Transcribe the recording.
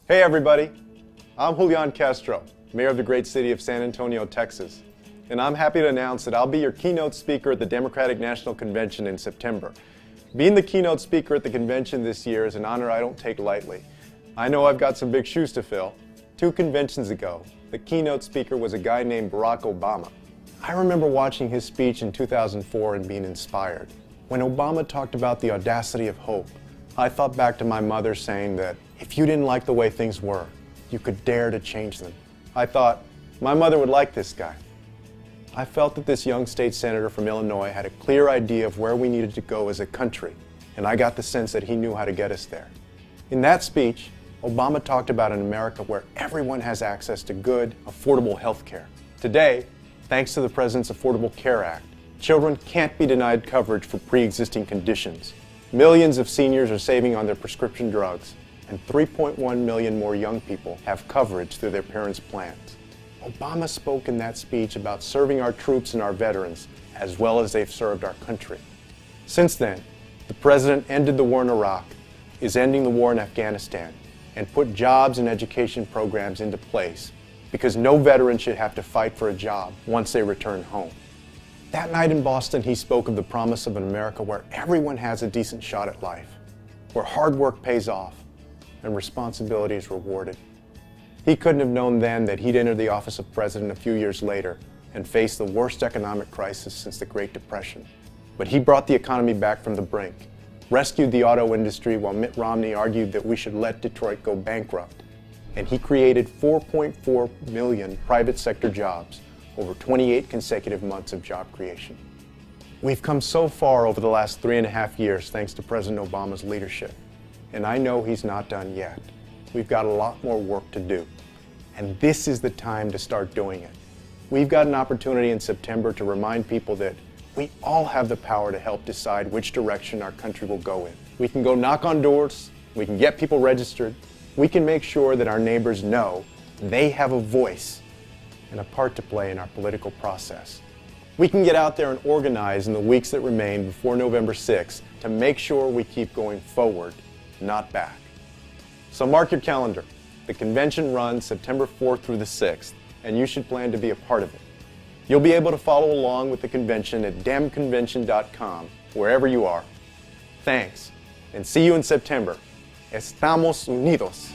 Hey everybody, I'm Julián Castro, Mayor of the great city of San Antonio, Texas, and I'm happy to announce that I'll be your keynote speaker at the Democratic National Convention in September. Being the keynote speaker at the convention this year is an honor I don't take lightly. I know I've got some big shoes to fill. 2 conventions ago, the keynote speaker was a guy named Barack Obama. I remember watching his speech in 2004 and being inspired. When Obama talked about the audacity of hope, I thought back to my mother saying that if you didn't like the way things were, you could dare to change them. I thought, my mother would like this guy. I felt that this young state senator from Illinois had a clear idea of where we needed to go as a country, and I got the sense that he knew how to get us there. In that speech, Obama talked about an America where everyone has access to good, affordable health care. Today, thanks to the President's Affordable Care Act, children can't be denied coverage for pre-existing conditions. Millions of seniors are saving on their prescription drugs, and 3.1 million more young people have coverage through their parents' plans. Obama spoke in that speech about serving our troops and our veterans as well as they've served our country. Since then, the President ended the war in Iraq, is ending the war in Afghanistan, and put jobs and education programs into place because no veteran should have to fight for a job once they return home. That night in Boston, he spoke of the promise of an America where everyone has a decent shot at life, where hard work pays off and responsibility is rewarded. He couldn't have known then that he'd enter the office of president a few years later and face the worst economic crisis since the Great Depression. But he brought the economy back from the brink, rescued the auto industry while Mitt Romney argued that we should let Detroit go bankrupt, and he created 4.4 million private sector jobs over 28 consecutive months of job creation. We've come so far over the last 3.5 years thanks to President Obama's leadership, and I know he's not done yet. We've got a lot more work to do, and this is the time to start doing it. We've got an opportunity in September to remind people that we all have the power to help decide which direction our country will go in. We can go knock on doors, we can get people registered, we can make sure that our neighbors know they have a voice and a part to play in our political process. We can get out there and organize in the weeks that remain before November 6th to make sure we keep going forward, not back. So mark your calendar. The convention runs September 4th through the 6th, and you should plan to be a part of it. You'll be able to follow along with the convention at demconvention.com, wherever you are. Thanks, and see you in September. Estamos unidos.